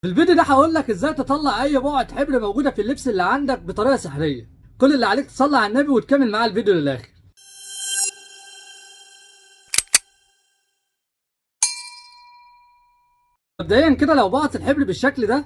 في الفيديو ده هقول لك ازاي تطلع اي بقعة حبر موجودة في اللبس اللي عندك بطريقة سحرية. كل اللي عليك تصلي على النبي وتكمل معاه الفيديو للاخر. مبدئيا كده لو بقعة الحبر بالشكل ده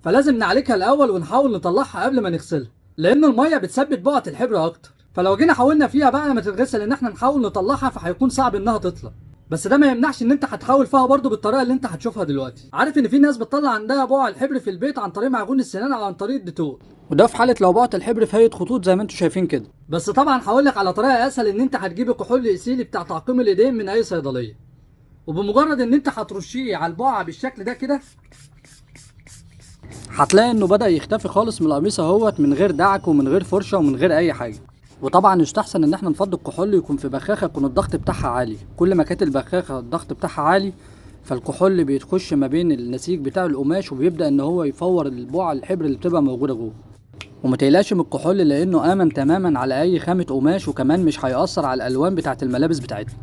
فلازم نعالجها الاول ونحاول نطلعها قبل ما نغسلها، لان المية بتثبت بقعة الحبر اكتر. فلو جينا حاولنا فيها بعد ما تتغسل ان احنا نحاول نطلعها فهيكون صعب انها تطلع. بس ده ما يمنعش ان انت هتحاول فيها برضه بالطريقه اللي انت هتشوفها دلوقتي. عارف ان في ناس بتطلع عندها بقع الحبر في البيت عن طريق معجون السنان او عن طريق الديتول، وده في حاله لو بقعه الحبر في هيئه خطوط زي ما انتم شايفين كده. بس طبعا هقول لك على طريقه اسهل، ان انت هتجيب الكحول ايثيلي بتاع تعقيم الايدين من اي صيدليه، وبمجرد ان انت هترشيه على البقعه بالشكل ده كده هتلاقي انه بدأ يختفي خالص من القميص اهوت، من غير دعك ومن غير فرشه ومن غير اي حاجه. وطبعا يستحسن ان احنا نفضي الكحول يكون في بخاخه يكون الضغط بتاعها عالي. كل ما كانت البخاخه الضغط بتاعها عالي فالكحول بيتخش ما بين النسيج بتاع القماش وبيبدأ ان هو يفور البقع الحبر اللي بتبقى موجوده جوه. وما تقلقش من الكحول لانه امن تماما على اي خامه قماش، وكمان مش هيأثر على الالوان بتاعه الملابس بتاعتنا.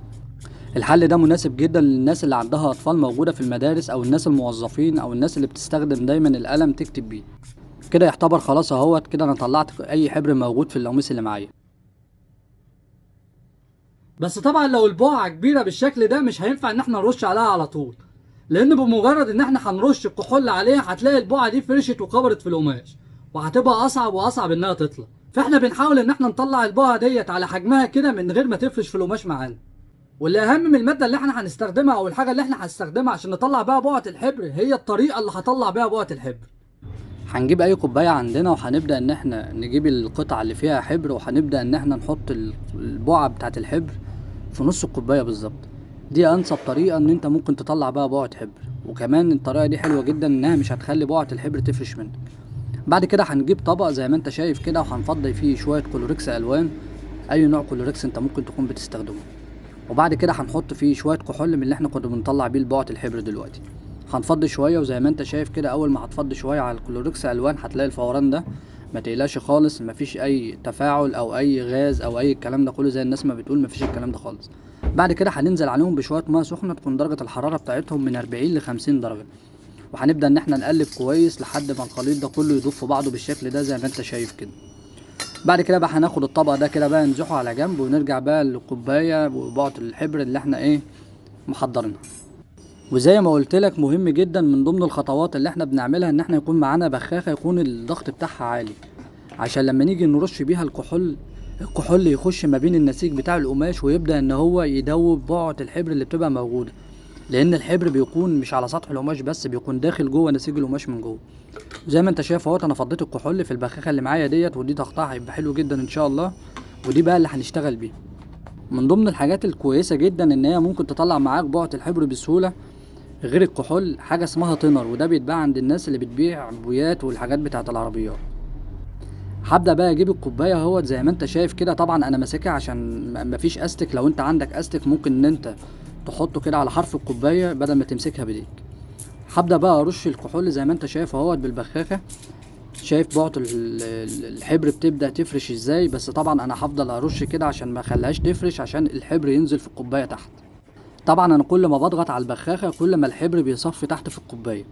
الحل ده مناسب جدا للناس اللي عندها اطفال موجوده في المدارس، او الناس الموظفين، او الناس اللي بتستخدم دايما القلم تكتب بيه. كده يعتبر خلاص اهوت، كده انا طلعت اي حبر موجود في القميص اللي معايا. بس طبعا لو البقعه كبيره بالشكل ده مش هينفع ان احنا نرش عليها على طول، لان بمجرد ان احنا هنرش الكحول عليها هتلاقي البقعه دي فرشت وكبرت في القماش، وهتبقى اصعب واصعب انها تطلع. فاحنا بنحاول ان احنا نطلع البقعه ديت على حجمها كده من غير ما تفرش في القماش معانا. واللي اهم من الماده اللي احنا هنستخدمها او الحاجه اللي احنا هنستخدمها عشان نطلع بيها بقعه الحبر هي الطريقه اللي هطلع بيها بقعه الحبر. هنجيب اي كوبايه عندنا وهنبدا ان احنا نجيب القطعه اللي فيها حبر، وهنبدا ان احنا نحط البقعه بتاعه الحبر في نص الكوبايه بالظبط. دي انسب طريقه ان انت ممكن تطلع بيها بقعه حبر، وكمان الطريقه دي حلوه جدا انها مش هتخلي بقعه الحبر تفرش منك. بعد كده هنجيب طبق زي ما انت شايف كده وهنفضي فيه شويه كلوريكس الوان، اي نوع كلوريكس انت ممكن تكون بتستخدمه. وبعد كده هنحط فيه شويه كحول من اللي احنا كنا بنطلع بيه البقعه الحبر دلوقتي. هنفضي شويه، وزي ما انت شايف كده اول ما هتفضي شويه على الكلوريكس الوان هتلاقي الفوران ده. ما تقلقش خالص، مفيش اي تفاعل او اي غاز او اي الكلام ده كله زي الناس ما بتقول، مفيش الكلام ده خالص. بعد كده هننزل عليهم بشويه ميه سخنه تكون درجه الحراره بتاعتهم من 40 ل 50 درجه، وهنبدا ان احنا نقلب كويس لحد ما الخليط ده كله يدوب في بعضه بالشكل ده زي ما انت شايف كده. بعد كده بقى هناخد الطبق ده كده بقى نزحه على جنب، ونرجع بقى للكوبايه وبقعه الحبر اللي احنا محضرينها. وزي ما قلت لك مهم جدا من ضمن الخطوات اللي احنا بنعملها ان احنا يكون معانا بخاخه يكون الضغط بتاعها عالي، عشان لما نيجي نرش بيها الكحول يخش ما بين النسيج بتاع القماش ويبدأ ان هو يدوب بقعة الحبر اللي بتبقى موجودة. لان الحبر بيكون مش على سطح القماش بس، بيكون داخل جوه نسيج القماش من جوه. زي ما انت شايف اهوت، انا فضيت الكحول في البخاخه اللي معايا ديت، ودي ضغطها هيبقى حلو جدا ان شاء الله. ودي بقى اللي هنشتغل بيها. من ضمن الحاجات الكويسه جدا ان هي ممكن تطلع معاك بقعة الحبر بسهوله غير الكحول حاجه اسمها تنر، وده بيتباع عند الناس اللي بتبيع بويات والحاجات بتاعه العربيات. هبدا بقى اجيب الكوبايه اهوت زي ما انت شايف كده. طبعا انا ماسكها عشان مفيش استك، لو انت عندك استك ممكن ان انت تحطه كده على حرف الكوبايه بدل ما تمسكها بايديك. هبدا بقى ارش الكحول زي ما انت شايف اهوت بالبخاخه. شايف بعد الحبر بتبدأ تفرش ازاي، بس طبعا انا هفضل ارش كده عشان ما اخليهاش تفرش، عشان الحبر ينزل في الكوبايه تحت. طبعا انا كل ما بضغط على البخاخه كل ما الحبر بيصفي تحت في الكوبايه.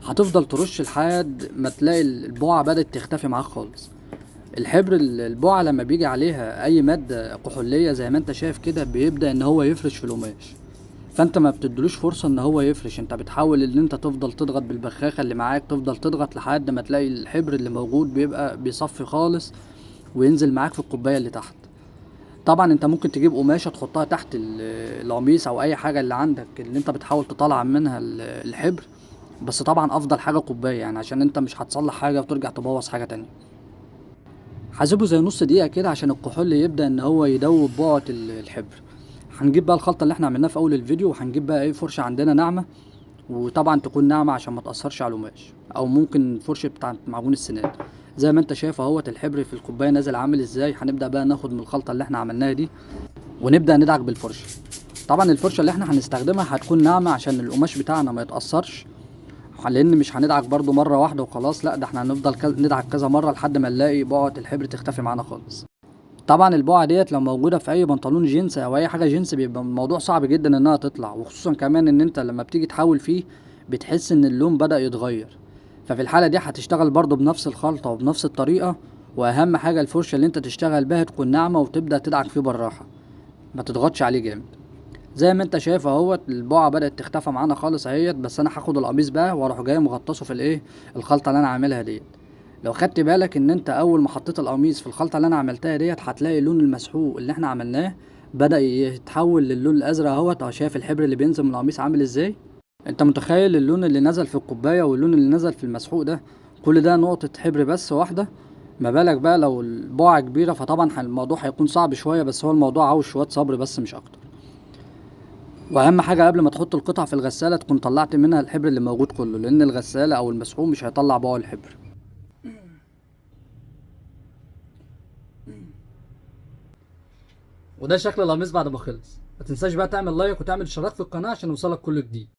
هتفضل ترش لحد ما تلاقي البقعه بدأت تختفي معاك خالص. الحبر البقعه لما بيجي عليها اي ماده كحوليه زي ما انت شايف كده بيبدأ ان هو يفرش في القماش. فانت ما بتدلوش فرصه ان هو يفرش، انت بتحاول ان انت تفضل تضغط بالبخاخه اللي معاك، تفضل تضغط لحد ما تلاقي الحبر اللي موجود بيبقى بيصفي خالص وينزل معاك في الكوبايه اللي تحت. طبعا انت ممكن تجيب قماشه تحطها تحت القميص او اي حاجه اللي عندك اللي انت بتحاول تطلع منها الحبر. بس طبعا افضل حاجه كوبايه، يعني عشان انت مش هتصلح حاجه وترجع تبوظ حاجه تانية. هسيبه زي نص دقيقه كده عشان الكحول يبدا ان هو يدوب بقعه الحبر. هنجيب بقى الخلطه اللي احنا عملناها في اول الفيديو، وهنجيب بقى فرشه عندنا ناعمه، وطبعا تكون ناعمه عشان ما تاثرش على القماش، او ممكن فرشه بتاعه معجون السنان. زي ما انت شايف اهوت الحبر في الكوبايه نازل عامل ازاي. هنبدا بقى ناخد من الخلطه اللي احنا عملناها دي ونبدا ندعك بالفرشه. طبعا الفرشه اللي احنا هنستخدمها هتكون ناعمه عشان القماش بتاعنا ما يتاثرش، لان مش هندعك برضو مره واحده وخلاص، لا ده احنا هنفضل ندعك كذا مره لحد ما نلاقي بقعه الحبر تختفي معانا خالص. طبعا البقعه ديت لو موجوده في اي بنطلون جينز او اي حاجه جينز بيبقى الموضوع صعب جدا انها تطلع، وخصوصا كمان ان انت لما بتيجي تحاول فيه بتحس ان اللون بدأ يتغير. ففي الحالة دي هتشتغل برضو بنفس الخلطة وبنفس الطريقة، واهم حاجة الفرشة اللي انت تشتغل بها تكون ناعمة وتبدأ تدعك فيه بالراحة، ما تضغطش عليه جامد. زي ما انت شايف اهوت البقعة بدأت تختفى معانا خالص اهيت. بس انا هاخد القميص بقى واروح جاي مغطسه في الايه، الخلطة اللي انا عاملها ديت. لو خدت بالك ان انت اول ما حطيت القميص في الخلطة اللي انا عملتها ديت، هتلاقي اللون المسحوق اللي احنا عملناه بدأ يتحول للون الازرق اهوت. اهو شايف الحبر اللي بينزل من القميص عامل ازاي؟ انت متخيل اللون اللي نزل في الكوباية واللون اللي نزل في المسحوق ده كل ده نقطة حبر بس واحدة؟ ما بالك بقى لو البقعة كبيرة، فطبعا الموضوع هيكون صعب شوية، بس هو الموضوع عاوز شوية صبر بس مش اكتر. واهم حاجة قبل ما تحط القطع في الغسالة تكون طلعت منها الحبر اللي موجود كله، لان الغسالة او المسحوق مش هيطلع بقى الحبر. وده شكل القميص بعد ما خلص. ما تنساش بقى تعمل لايك وتعمل اشتراك في القناة عشان يوصلك كل جديد.